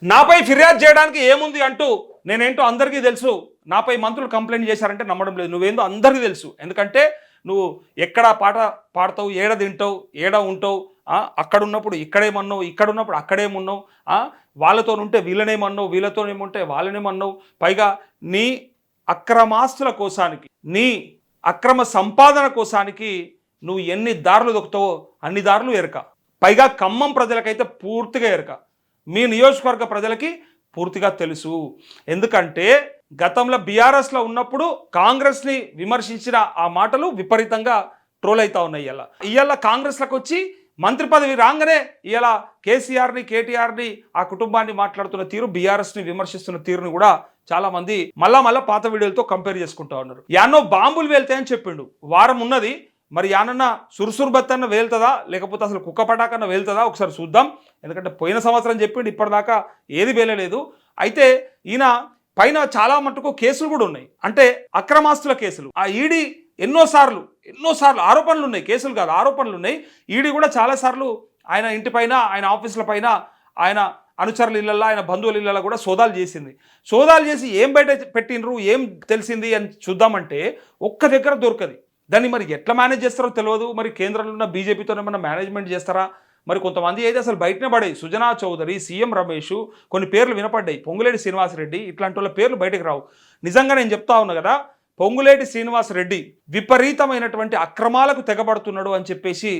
నాపై ఫిర్యాదు చేయడానికి ఏముంది అంటూ నేనేంటో అందరికీ తెలుసు. నాపై మంత్రులు కంప్లైంట్ చేశారంటే నమ్మడం లేదు. నువ్వేందో అందరికీ తెలుసు. ఎందుకంటే నువ్వు ఎక్కడ పాట పాడతావు, ఏడ తింటావు, ఏడ ఉంటావు, అక్కడ ఉన్నప్పుడు ఇక్కడేమన్నావు, ఇక్కడ ఉన్నప్పుడు అక్కడేమున్నావు, వాళ్ళతో ఉంటే వీళ్ళనేమన్నావు, వీళ్ళతోనేముంటే వాళ్ళనేమన్నావు. పైగా నీ అక్రమాస్తుల కోసానికి, నీ అక్రమ సంపాదన కోసానికి నువ్వు ఎన్ని దారులు దొక్కుతావో అన్ని దారులు ఎరక. పైగా ఖమ్మం ప్రజలకైతే పూర్తిగా ఎరక. మీ నియోజకవర్గ ప్రజలకి పూర్తిగా తెలుసు. ఎందుకంటే గతంలో బీఆర్ఎస్లో ఉన్నప్పుడు కాంగ్రెస్ని విమర్శించిన ఆ మాటలు విపరీతంగా ట్రోల్ అవుతా ఉన్నాయి. ఇవాళ కాంగ్రెస్లకు వచ్చి మంత్రి పదవి రాగానే ఇవాళ కేసీఆర్ని, కేటీఆర్ని, ఆ కుటుంబాన్ని మాట్లాడుతున్న తీరు, బీఆర్ఎస్ని విమర్శిస్తున్న తీరుని కూడా చాలామంది మళ్ళా పాత వీడియోలతో కంపేర్ చేసుకుంటా ఉన్నారు. యానో బాంబులు వెళ్తాయని చెప్పిండు, వారం ఉన్నది. మరి యానన్న సురుసురు బత్తన్న వేలుతుందా, లేకపోతే అసలు కుక్క పటాకన్నా వేలుతుందా ఒకసారి చూద్దాం. ఎందుకంటే పోయిన సంవత్సరం చెప్పిండు, ఇప్పటిదాకా ఏది వేలలేదు. అయితే ఈయన పైన చాలా మటుకు కేసులు కూడా ఉన్నాయి, అంటే అక్రమాస్తుల కేసులు. ఆ ఈడీ ఎన్నోసార్లు ఆరోపణలు ఉన్నాయి, కేసులు కాదు ఆరోపణలు ఉన్నాయి. ఈడీ కూడా చాలాసార్లు ఆయన ఇంటిపైన, ఆయన ఆఫీసుల పైన, ఆయన అనుచరుల ఇళ్ళల్లో, ఆయన బంధువుల ఇళ్ళల్లో కూడా సోదాలు చేసింది. సోదాలు చేసి ఏం బయట పెట్టినరు, ఏం తెలిసింది అని చూద్దామంటే ఒక్క దగ్గర దొరకది. దాన్ని మరి ఎట్లా మేనేజ్ చేస్తారో తెలియదు. మరి కేంద్రంలో ఉన్న బీజేపీతో ఏమన్నా మేనేజ్మెంట్ చేస్తారా? మరి కొంతమంది అయితే అసలు బయటనే పడాయి. సుజనా చౌదరి, సీఎం రమేష్, కొన్ని పేర్లు వినపడ్డాయి, పొంగులేటి శ్రీనివాసరెడ్డి, ఇట్లాంటి వాళ్ళ పేర్లు బయటకు రావు. నిజంగా నేను చెప్తా ఉన్నా కదా, పొంగులేటి శ్రీనివాసరెడ్డి విపరీతమైనటువంటి అక్రమాలకు తెగబడుతున్నాడు అని చెప్పేసి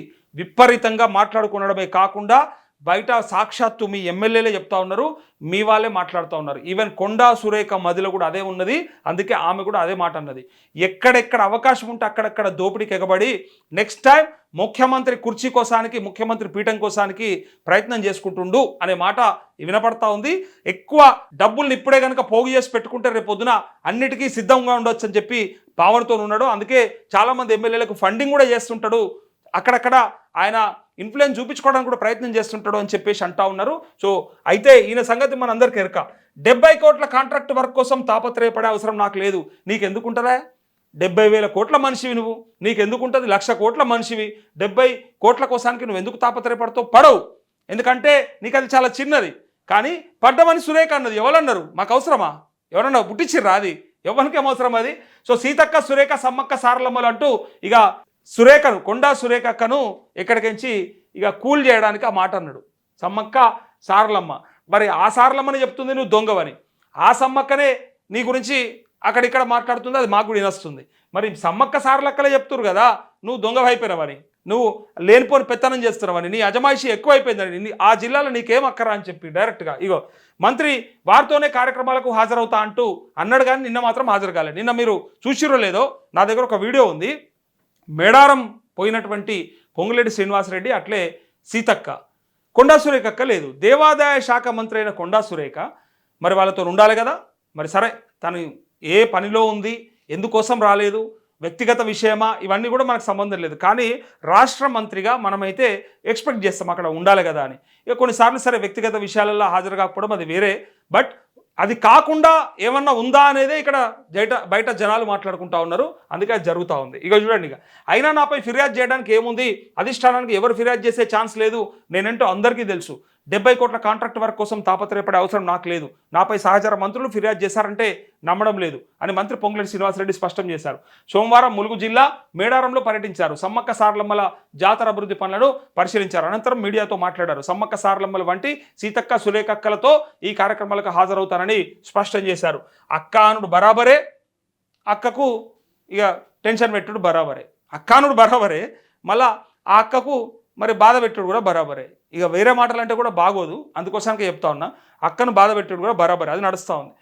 విపరీతంగా మాట్లాడుకునడమే కాకుండా బయట సాక్షాత్తు మీ ఎమ్మెల్యేలే చెప్తా ఉన్నారు, మీ వాళ్ళే మాట్లాడుతూ ఉన్నారు. ఈవెన్ కొండా సురేఖ మదిలో కూడా అదే ఉన్నది. అందుకే ఆమె కూడా అదే మాట అన్నది. ఎక్కడెక్కడ అవకాశం ఉంటే అక్కడక్కడ దోపిడీకి ఎగబడి నెక్స్ట్ టైం ముఖ్యమంత్రి కుర్చీ కోసానికి, ముఖ్యమంత్రి పీఠం కోసానికి ప్రయత్నం చేసుకుంటుండు అనే మాట వినపడతా ఉంది. ఎక్కువ డబ్బుల్ని ఇప్పుడే కనుక పోగు చేసి పెట్టుకుంటే రేపు పొద్దున అన్నిటికీ సిద్ధంగా ఉండొచ్చు అని చెప్పి భావనతో ఉన్నాడు. అందుకే చాలామంది ఎమ్మెల్యేలకు ఫండింగ్ కూడా చేస్తుంటాడు, అక్కడక్కడ ఆయన ఇన్ఫ్లుయెన్స్ చూపించుకోవడానికి కూడా ప్రయత్నం చేస్తుంటాడు అని చెప్పేసి అంటా ఉన్నారు. సో అయితే ఈయన సంగతి మన అందరికీ ఎరక. 70 కోట్ల కాంట్రాక్ట్ వర్క్ కోసం తాపత్రయపడే అవసరం నాకు లేదు. నీకెందుకుంటుందా? 70,000 కోట్ల మనిషివి నువ్వు, నీకెందుకుంటుంది? 1,00,000 కోట్ల మనిషివి, 70 కోట్ల కోసానికి నువ్వు ఎందుకు తాపత్రయపడతావు? పడవు. ఎందుకంటే నీకు అది చాలా చిన్నది. కానీ పడ్డమని సురేఖ అన్నది. ఎవరన్నారు? మాకు అవసరమా? ఎవరన్నా పుట్టించిర్రా? అది ఎవరికేం అవసరం అది? సో సీతక్క, సురేఖ, సమ్మక్క, సారలమ్మలు అంటూ ఇక సురేఖను, కొండా సురేఖక్కను ఎక్కడికించి ఇక కూల్ చేయడానికి ఆ మాట అన్నాడు. సమ్మక్క, సారలమ్మ. మరి ఆ సారలమ్మని చెప్తుంది నువ్వు దొంగవని, ఆ సమ్మక్కనే నీ గురించి అక్కడిక్కడ మాట్లాడుతుంది, అది మాకు కూడా వినొస్తుంది. మరి సమ్మక్క సారలక్కలే చెప్తున్నారు కదా నువ్వు దొంగ అయిపోయినావని, నువ్వు లేనిపోని పెత్తనం చేస్తున్నావని, నీ అజమాయిషి ఎక్కువైపోయిందని, ఆ జిల్లాలో నీకేం అక్కరా అని చెప్పి డైరెక్ట్గా ఇగో మంత్రి వారితోనే కార్యక్రమాలకు హాజరవుతా అంటూ అన్నాడు. కానీ నిన్న మాత్రం హాజరు కాలేదు. నిన్న మీరు చూసిరో లేదో, నా దగ్గర ఒక వీడియో ఉంది. మేడారం పోయినటువంటి పొంగులేటి శ్రీనివాసరెడ్డి, అట్లే సీతక్క, కొండా సురేఖక్క లేదు. దేవాదాయ శాఖ మంత్రి అయిన కొండా సురేఖ మరి వాళ్ళతో ఉండాలి కదా. మరి సరే, తను ఏ పనిలో ఉంది, ఎందుకోసం రాలేదు, వ్యక్తిగత విషయమా, ఇవన్నీ కూడా మనకు సంబంధం లేదు. కానీ రాష్ట్ర మంత్రిగా మనమైతే ఎక్స్పెక్ట్ చేస్తాం అక్కడ ఉండాలి కదా అని. ఇక కొన్నిసార్లు సరే వ్యక్తిగత విషయాలలో హాజరు కాకపోవడం అది వేరే, బట్ అది కాకుండా ఏమన్నా ఉందా అనేదే ఇక్కడ బయట జనాలు మాట్లాడుకుంటా ఉన్నారు. అందుకే అది జరుగుతూ ఉంది. ఇక చూడండి, ఇక అయినా నాపై ఫిర్యాదు చేయడానికి ఏముంది? అధిష్టానానికి ఎవరు ఫిర్యాదు చేసే ఛాన్స్ లేదు. నేనేంటో అందరికీ తెలుసు. 70 కోట్ల కాంట్రాక్ట్ వర్క్ కోసం తాపత్రయపడే అవసరం నాకు లేదు. నాపై సహచర మంత్రులు ఫిర్యాదు చేశారంటే నమ్మడం లేదు అని మంత్రి పొంగులేటి శ్రీనివాసరెడ్డి స్పష్టం చేశారు. సోమవారం ములుగు జిల్లా మేడారంలో పర్యటించారు. సమ్మక్క సారలమ్మల జాతర అభివృద్ధి పనులను పరిశీలించారు. అనంతరం మీడియాతో మాట్లాడారు. సమ్మక్క సారలమ్మల వంటి సీతక్క, సురేఖక్కలతో ఈ కార్యక్రమాలకు హాజరవుతానని స్పష్టం చేశారు. అక్క అనుడు బరాబరే, అక్కకు ఇక టెన్షన్ పెట్టుడు బరాబరే, అక్క అనుడు బరాబరే, మళ్ళా ఆ అక్కకు మరి బాధ పెట్టుడు కూడా బరాబరే. ఇక వేరే మాటలు అంటే కూడా బాగోదు, అందుకోసానికి చెప్తా ఉన్నా. అక్కను బాధ పెట్టుడు కూడా బరాబరే, అది నడుస్తూ ఉంది.